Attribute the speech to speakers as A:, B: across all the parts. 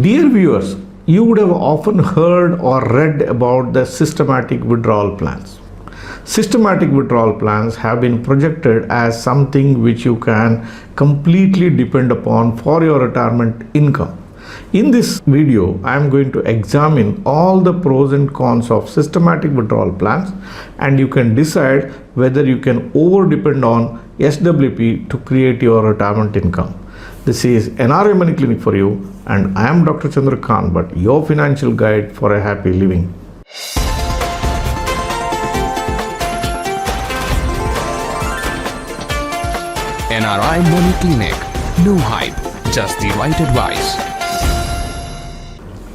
A: Dear viewers, you would have often heard or read about the systematic withdrawal plans. Systematic withdrawal plans have been projected as something which you can completely depend upon for your retirement income. In this video, I am going to examine all the pros and cons of systematic withdrawal plans, and you can decide whether you can over depend on SWP to create your retirement income. This is NRI Money Clinic for you, and I am Dr. Chandra Khan, but your financial guide for a happy living.
B: NRI Money Clinic. No hype, just the right advice.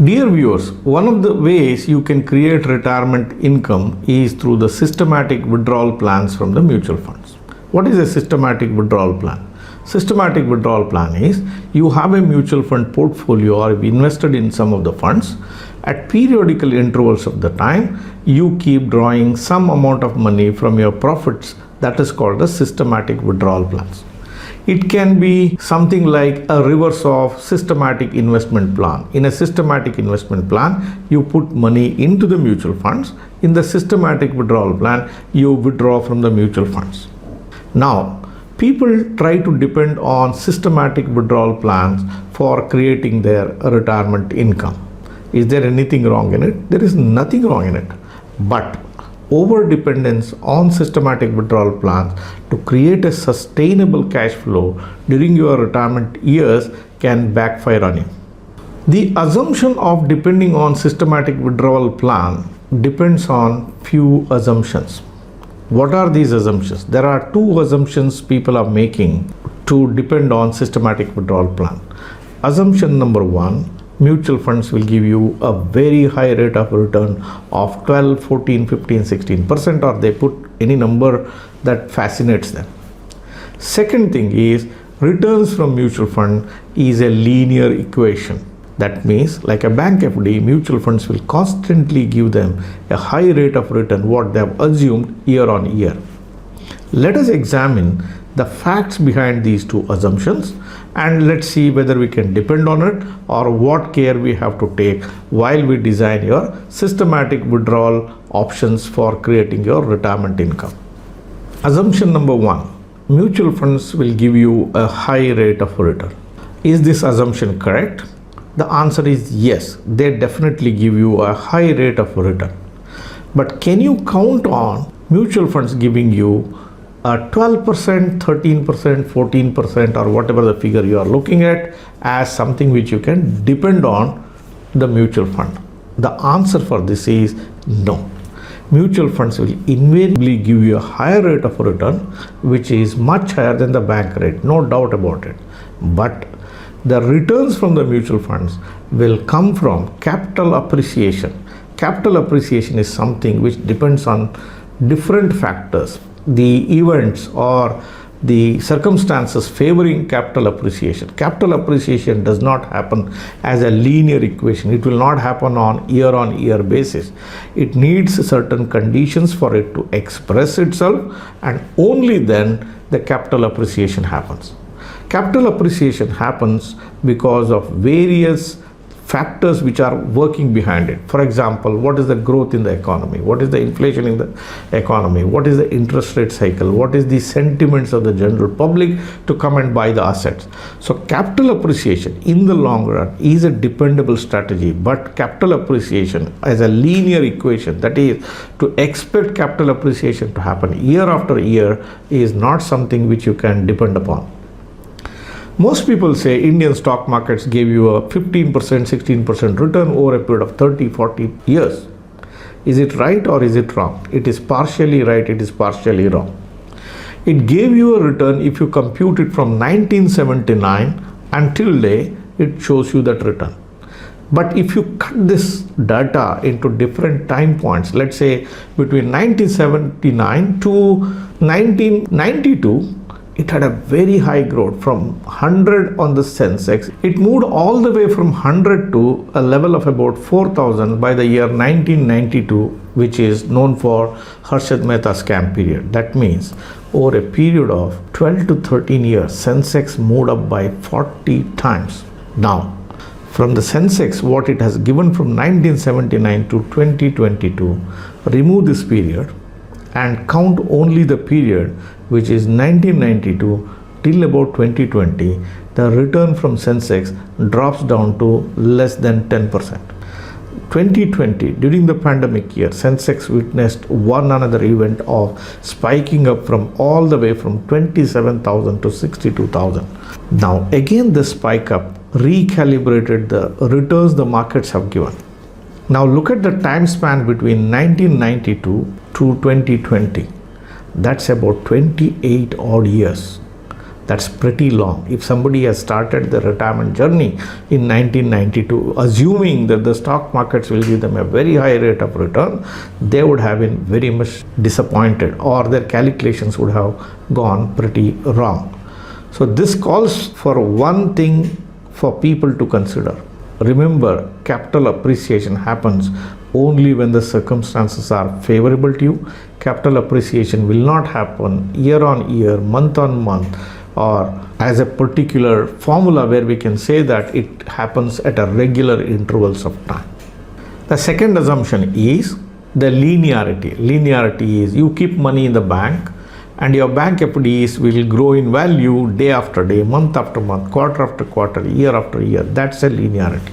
A: Dear viewers, one of the ways you can create retirement income is through the systematic withdrawal plans from the mutual funds. What is a systematic withdrawal plan? Systematic withdrawal plan is you have a mutual fund portfolio or you've invested in some of the funds. At periodical intervals of the time, you keep drawing some amount of money from your profits. That is called the systematic withdrawal plans. It can be something like a reverse of systematic investment plan. In a systematic investment plan, you put money into the mutual funds. In the systematic withdrawal plan, you withdraw from the mutual funds. Now, people try to depend on systematic withdrawal plans for creating their retirement income. Is there anything wrong in it? There is nothing wrong in it. But over dependence on systematic withdrawal plans to create a sustainable cash flow during your retirement years can backfire on you. The assumption of depending on systematic withdrawal plan depends on few assumptions. What are these assumptions? There are two assumptions people are making to depend on systematic withdrawal plan. Assumption number one, mutual funds will give you a very high rate of return of 12, 14, 15, 16%, or they put any number that fascinates them. Second thing is returns from mutual fund is a linear equation. That means like a bank FD, mutual funds will constantly give them a high rate of return what they have assumed year on year. Let us examine the facts behind these two assumptions and let's see whether we can depend on it or what care we have to take while we design your systematic withdrawal options for creating your retirement income. Assumption number one, mutual funds will give you a high rate of return. Is this assumption correct? The answer is yes, they definitely give you a high rate of return. But can you count on mutual funds giving you a 12%, 13%, 14% or whatever the figure you are looking at as something which you can depend on the mutual fund? The answer for this is no. Mutual funds will invariably give you a higher rate of return which is much higher than the bank rate, no doubt about it. But the returns from the mutual funds will come from capital appreciation. Capital appreciation is something which depends on different factors. The events or the circumstances favoring capital appreciation. Capital appreciation does not happen as a linear equation. It will not happen on year basis. It needs certain conditions for it to express itself, and only then the capital appreciation happens. Capital appreciation happens because of various factors which are working behind it. For example, what is the growth in the economy? What is the inflation in the economy? What is the interest rate cycle? What is the sentiments of the general public to come and buy the assets? So capital appreciation in the long run is a dependable strategy, but capital appreciation as a linear equation, that is to expect capital appreciation to happen year after year, is not something which you can depend upon. Most people say Indian stock markets gave you a 15%, 16% return over a period of 30, 40 years. Is it right or is it wrong? It is partially right, it is partially wrong. It gave you a return if you compute it from 1979 until today, it shows you that return. But if you cut this data into different time points, let's say between 1979 to 1992, it had a very high growth from 100 on the Sensex. It moved all the way from 100 to a level of about 4,000 by the year 1992, which is known for Harshad Mehta scam period. That means over a period of 12 to 13 years, Sensex moved up by 40 times. Now, From the Sensex, what it has given from 1979 to 2022, remove this period and count only the period which is 1992 till about 2020, the return from Sensex drops down to less than 10%. 2020, during the pandemic year, Sensex witnessed one another event of spiking up from all the way from 27,000 to 62,000. Now again the spike up recalibrated the returns the markets have given. Now look at the time span between 1992 to 2020. That's about 28 odd years. That's pretty long. If somebody has started the retirement journey in 1992, assuming that the stock markets will give them a very high rate of return, they would have been very much disappointed, or their calculations would have gone pretty wrong. So this calls for one thing for people to consider. Remember, capital appreciation happens only when the circumstances are favorable to you. Capital appreciation will not happen year on year, month on month, or as a particular formula where we can say that it happens at a regular intervals of time. The second assumption is the linearity. Linearity is you keep money in the bank and your bank FDs will grow in value day after day, month after month, quarter after quarter, year after year. That's a linearity.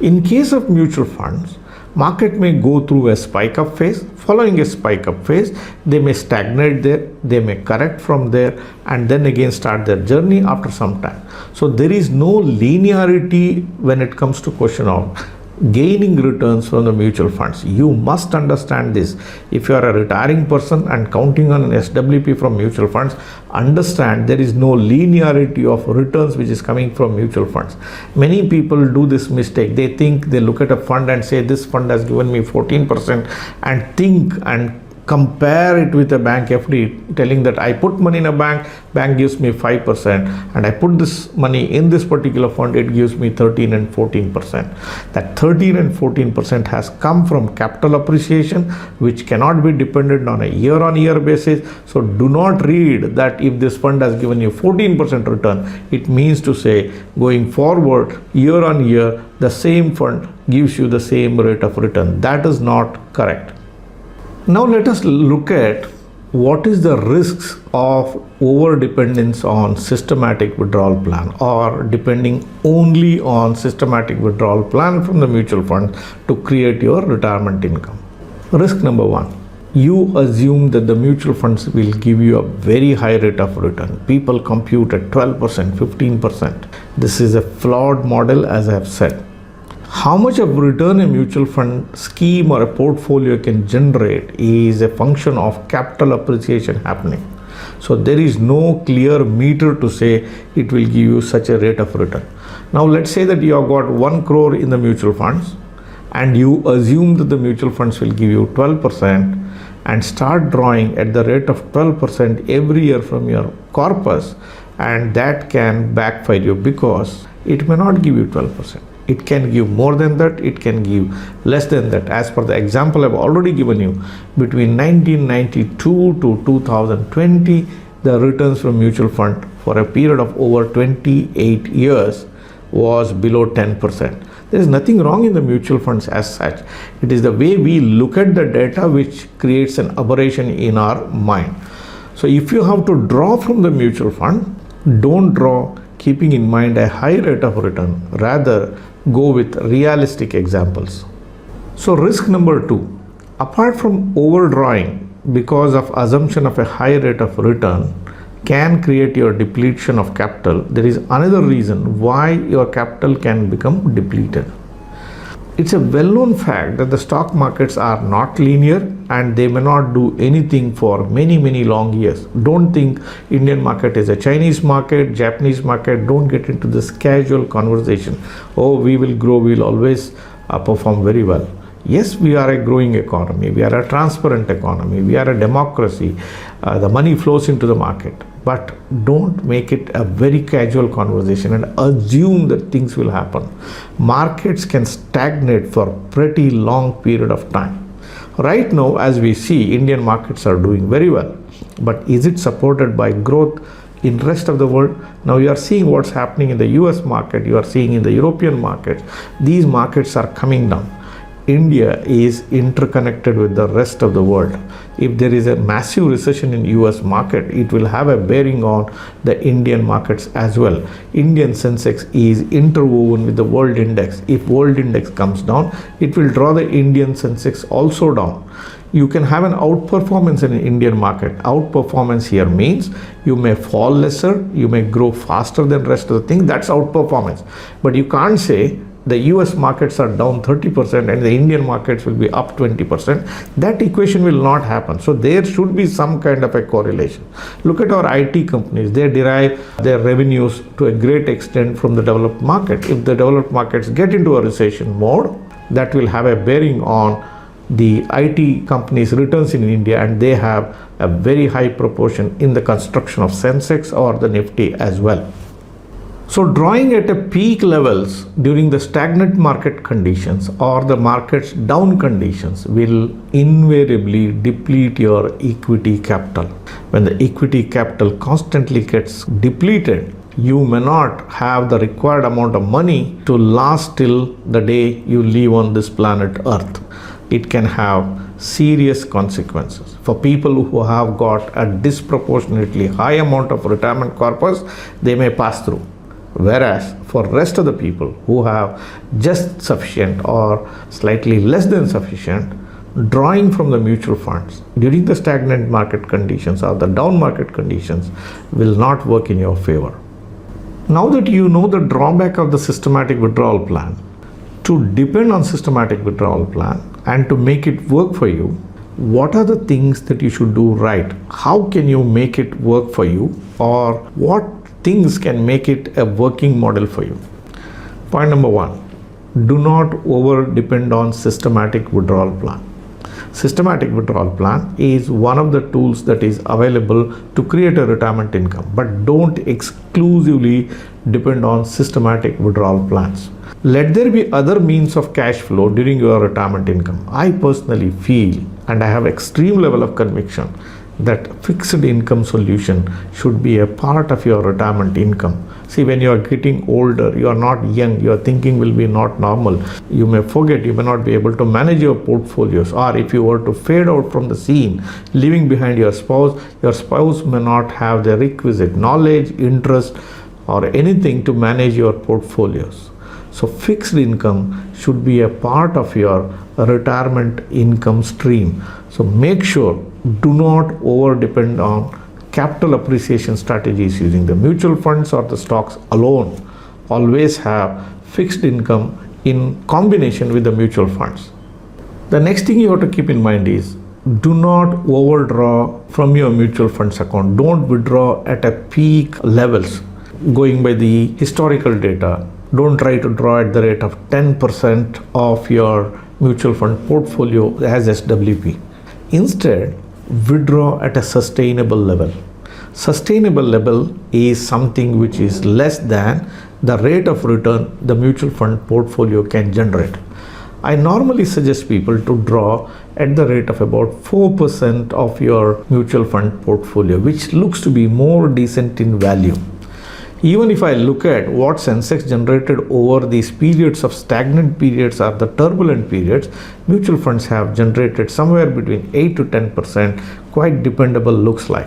A: In case of mutual funds, market may go through a spike up phase. Following a spike up phase, they may stagnate there, they may correct from there, and then again start their journey after some time. So there is no linearity when it comes to question of gaining returns from the mutual funds. You must understand this. If you are a retiring person and counting on an SWP from mutual funds, understand there is no linearity of returns which is coming from mutual funds. Many people do this mistake. They think, they look at a fund and say this fund has given me 14%, and think and compare it with a bank FD, telling that I put money in a bank gives me 5%, and I put this money in this particular fund, it gives me 13 and 14%. That 13 and 14% has come from capital appreciation, which cannot be dependent on a year-on-year basis. So do not read that if this fund has given you 14% return, it means to say going forward year-on-year the same fund gives you the same rate of return. That is not correct. Now let us look at what is the risks of over dependence on systematic withdrawal plan, or depending only on systematic withdrawal plan from the mutual fund to create your retirement income. Risk number one, you assume that the mutual funds will give you a very high rate of return. People compute at 12%, 15%. This is a flawed model, as I have said. How much of return a mutual fund scheme or a portfolio can generate is a function of capital appreciation happening. So there is no clear meter to say it will give you such a rate of return. Now let's say that you have got 1 crore in the mutual funds and you assume that the mutual funds will give you 12% and start drawing at the rate of 12% every year from your corpus, and that can backfire you because it may not give you 12%. It can give more than that, it can give less than that. As per the example I've already given you, between 1992 to 2020, the returns from mutual fund for a period of over 28 years was below 10%. There is nothing wrong in the mutual funds as such. It is the way we look at the data which creates an aberration in our mind. So if you have to draw from the mutual fund, don't draw keeping in mind a high rate of return. Rather, go with realistic examples. So risk number 2, apart from overdrawing because of assumption of a high rate of return can create your depletion of capital, there is another reason why your capital can become depleted. It's a well-known fact that the stock markets are not linear and they may not do anything for many long years. Don't think Indian market is a Chinese market, Japanese market. Don't get into this casual conversation. Oh, we will grow, we will always perform very well. Yes, we are a growing economy, we are a transparent economy, we are a democracy, the money flows into the market. But don't make it a very casual conversation and assume that things will happen. Markets can stagnate for a pretty long period of time. Right now, as we see, Indian markets are doing very well. But is it supported by growth? in rest of the world. Now you are seeing what's happening in the US market, you are seeing in the European markets. These markets are coming down. India is interconnected with the rest of the world. If there is a massive recession in US market, it will have a bearing on the Indian markets as well. Indian Sensex is interwoven with the world index. If world index comes down, it will draw the Indian Sensex also down. You can have an outperformance in an Indian market. Outperformance here means you may fall lesser, you may grow faster than rest of the thing. That's outperformance. But you can't say the US markets are down 30% and the Indian markets will be up 20%. That equation will not happen. So there should be some kind of a correlation. Look at our IT companies. They derive their revenues to a great extent from the developed market. If the developed markets get into a recession mode, that will have a bearing on the IT companies' returns in India, and they have a very high proportion in the construction of Sensex or the Nifty as well. So drawing at a peak levels during the stagnant market conditions or the market's down conditions will invariably deplete your equity capital. When the equity capital constantly gets depleted, you may not have the required amount of money to last till the day you leave on this planet Earth. It can have serious consequences. For people who have got a disproportionately high amount of retirement corpus, they may pass through. Whereas for rest of the people who have just sufficient or slightly less than sufficient, drawing from the mutual funds during the stagnant market conditions or the down market conditions will not work in your favor. Now that you know the drawback of the systematic withdrawal plan, to depend on systematic withdrawal plan and to make it work for you, what are the things that you should do right? How can you make it work for you, or what things can make it a working model for you? Point number one, do not over depend on systematic withdrawal plan. Systematic withdrawal plan is one of the tools that is available to create a retirement income, but don't exclusively depend on systematic withdrawal plans. Let there be other means of cash flow during your retirement income. I personally feel, and I have extreme level of conviction, that fixed income solution should be a part of your retirement income. See, when you are getting older, you are not young, your thinking will be not normal. You may forget, you may not be able to manage your portfolios, or if you were to fade out from the scene, leaving behind your spouse may not have the requisite knowledge, interest, or anything to manage your portfolios. So fixed income should be a part of your retirement income stream. So make sure, do not over depend on capital appreciation strategies using the mutual funds or the stocks alone. Always have fixed income in combination with the mutual funds. The next thing you have to keep in mind is, do not overdraw from your mutual funds account. Don't withdraw at a peak levels. Going by the historical data, don't try to draw at the rate of 10% of your mutual fund portfolio as SWP. Instead, withdraw at a sustainable level. Sustainable level is something which is less than the rate of return the mutual fund portfolio can generate. I normally suggest people to draw at the rate of about 4% of your mutual fund portfolio, which looks to be more decent in value. Even if I look at what Sensex generated over these periods of stagnant periods or the turbulent periods, mutual funds have generated somewhere between 8 to 10%, quite dependable looks like.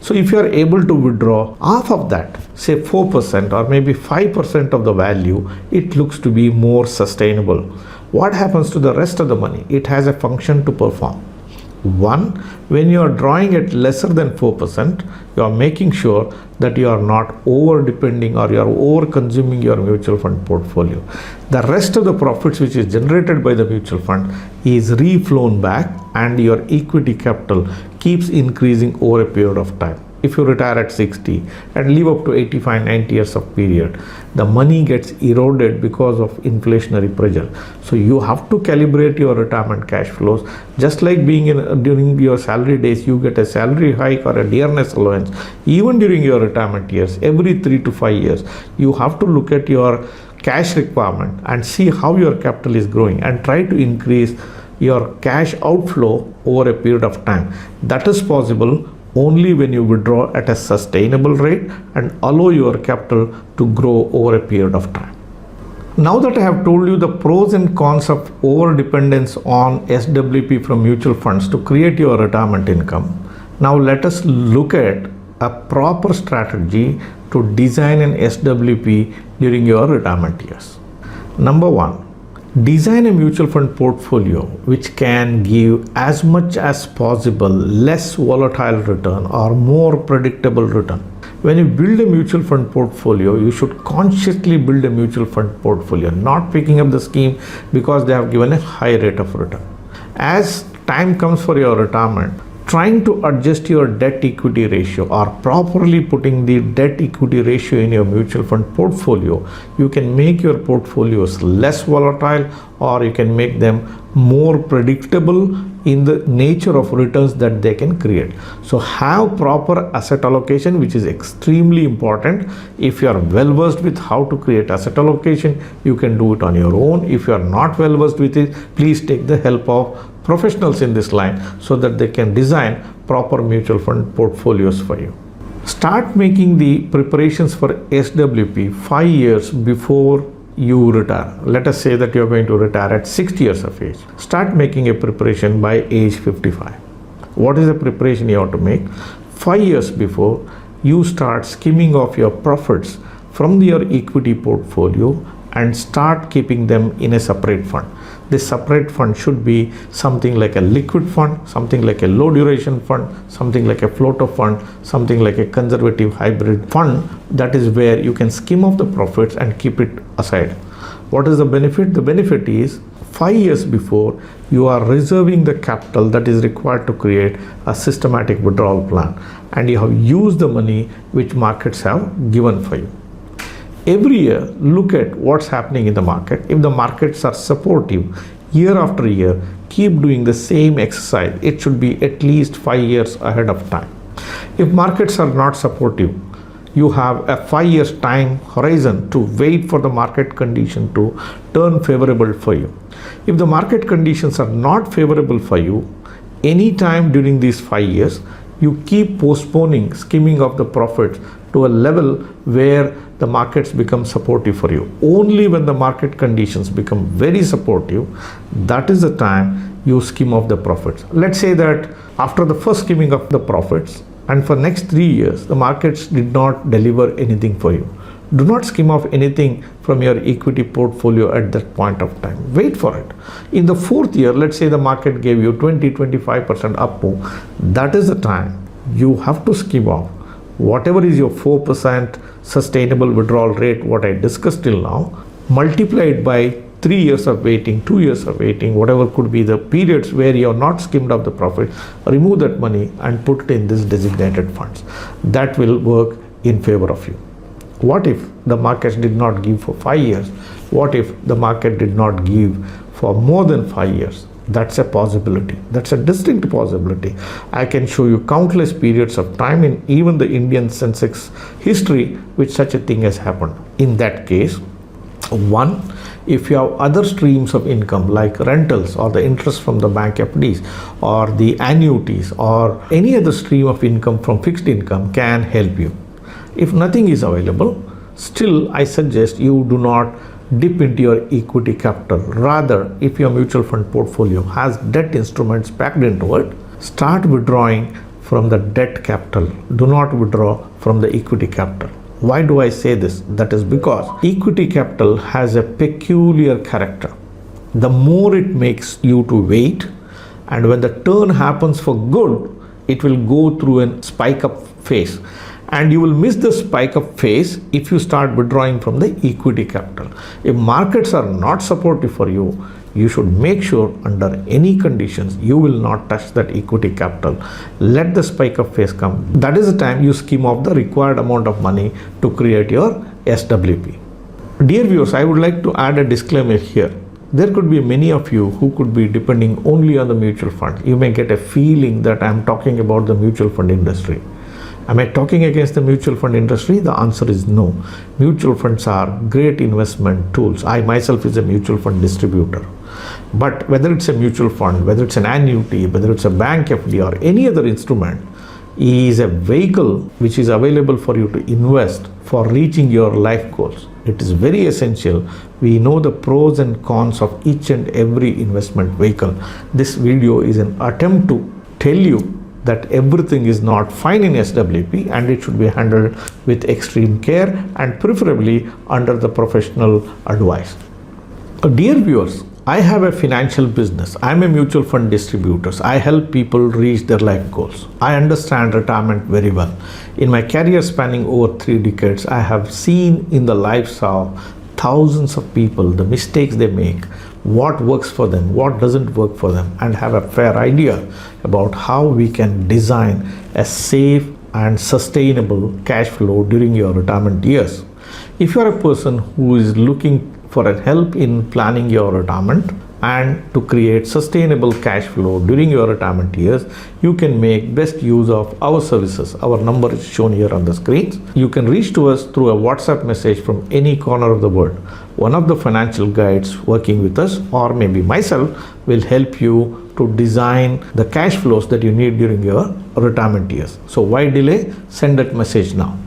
A: So if you are able to withdraw half of that, say 4% or maybe 5% of the value, it looks to be more sustainable. What happens to the rest of the money? It has a function to perform. One, when you are drawing at lesser than 4%, you are making sure that you are not over depending or you are over consuming your mutual fund portfolio. The rest of the profits which is generated by the mutual fund is reflown back, and your equity capital keeps increasing over a period of time. If you retire at 60 and live up to 85, 90 years of period, the money gets eroded because of inflationary pressure. So you have to calibrate your retirement cash flows. Just like during your salary days, you get a salary hike or a dearness allowance. Even during your retirement years, every 3 to 5 years, you have to look at your cash requirement and see how your capital is growing and try to increase your cash outflow over a period of time. That is possible only when you withdraw at a sustainable rate and allow your capital to grow over a period of time. Now that I have told you the pros and cons of over dependence on SWP from mutual funds to create your retirement income, now let us look at a proper strategy to design an SWP during your retirement years. Number one, design a mutual fund portfolio which can give as much as possible less volatile return or more predictable return. When you build a mutual fund portfolio, you should consciously build a mutual fund portfolio, not picking up the scheme because they have given a high rate of return. As time comes for your retirement, trying to adjust your debt equity ratio or properly putting the debt equity ratio in your mutual fund portfolio, you can make your portfolios less volatile or you can make them more predictable in the nature of returns that they can create. So have proper asset allocation, which is extremely important. If you are well versed with how to create asset allocation, you can do it on your own. If you are not well versed with it, please take the help of professionals in this line so that they can design proper mutual fund portfolios for you. Start making the preparations for SWP 5 years before you retire. Let us say that you are going to retire at 60 years of age. Start making a preparation by age 55. What is the preparation you have to make? 5 years before, you start skimming off your profits from your equity portfolio and start keeping them in a separate fund. This separate fund should be something like a liquid fund, something like a low duration fund, something like a floater fund, something like a conservative hybrid fund. That is where you can skim off the profits and keep it aside. What is the benefit? The benefit is 5 years before, you are reserving the capital that is required to create a systematic withdrawal plan, and you have used the money which markets have given for you. Every year, look at what's happening in the market. If the markets are supportive year after year, keep doing the same exercise. It should be at least 5 years ahead of time. If markets are not supportive, you have a 5 years time horizon to wait for the market condition to turn favorable for you. If the market conditions are not favorable for you, any time during these 5 years, you keep postponing skimming of the profits to a level where the markets become supportive for you. Only when the market conditions become very supportive, that is the time you skim off the profits. Let's say that after the first skimming of the profits and for next 3 years, the markets did not deliver anything for you. Do not skim off anything from your equity portfolio at that point of time. Wait for it. In the 4th year, let's say the market gave you 20-25% up move. That is the time you have to skim off whatever is your 4% sustainable withdrawal rate, what I discussed till now, multiply it by 3 years of waiting, 2 years of waiting, whatever could be the periods where you have not skimmed off the profit, remove that money and put it in this designated funds. That will work in favor of you. What if the markets did not give for 5 years? What if the market did not give for more than 5 years? That's a possibility. That's a distinct possibility. I can show you countless periods of time in even the Indian Sensex history which such a thing has happened. In that case, one, if you have other streams of income like rentals or the interest from the bank FDs or the annuities or any other stream of income from fixed income can help you. If nothing is available, still I suggest you do not dip into your equity capital. Rather, if your mutual fund portfolio has debt instruments packed into it, start withdrawing from the debt capital. Do not withdraw from the equity capital. Why do I say this? That is because equity capital has a peculiar character. The more it makes you to wait, and when the turn happens for good, it will go through a spike up phase. And you will miss the spike up phase if you start withdrawing from the equity capital. If markets are not supportive for you, you should make sure under any conditions you will not touch that equity capital. Let the spike up phase come. That is the time you skim off the required amount of money to create your SWP. Dear viewers, I would like to add a disclaimer here. There could be many of you who could be depending only on the mutual fund. You may get a feeling that I am talking about the mutual fund industry. Am I talking against the mutual fund industry? The answer is no. Mutual funds are great investment tools. I myself is a mutual fund distributor. But whether it's a mutual fund, whether it's an annuity, whether it's a bank FD or any other instrument, is a vehicle which is available for you to invest for reaching your life goals. It is very essential. We know the pros and cons of each and every investment vehicle. This video is an attempt to tell you that everything is not fine in SWP and it should be handled with extreme care and preferably under the professional advice. Dear viewers, I have a financial business. I am a mutual fund distributor. I help people reach their life goals. I understand retirement very well. In my career spanning over 3 decades, I have seen in the lives of thousands of people the mistakes they make, what works for them, what doesn't work for them, and have a fair idea about how we can design a safe and sustainable cash flow during your retirement years. If you are a person who is looking for help in planning your retirement and to create sustainable cash flow during your retirement years, you can make best use of our services. Our number is shown here on the screen. You can reach to us through a WhatsApp message from any corner of the world. One of the financial guides working with us, or maybe myself, will help you to design the cash flows that you need during your retirement years. So why delay? Send that message now.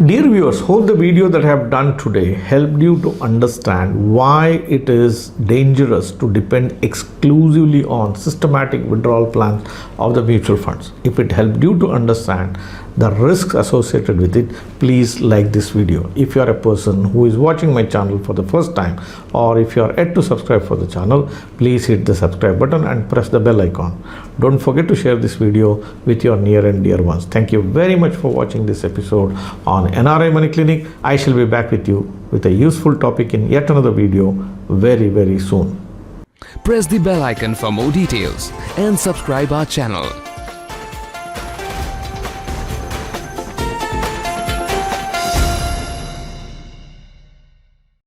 A: Dear viewers, hope the video that I have done today helped you to understand why it is dangerous to depend exclusively on systematic withdrawal plans of the mutual funds. If it helped you to understand the risks associated with it, please like this video. If you are a person who is watching my channel for the first time, or if you are yet to subscribe for the channel, please hit the subscribe button and press the bell icon. Don't forget to share this video with your near and dear ones. Thank you very much for watching this episode on NRI Money Clinic. I shall be back with you with a useful topic in yet another video very soon.
B: Press the bell icon for more details and subscribe our channel.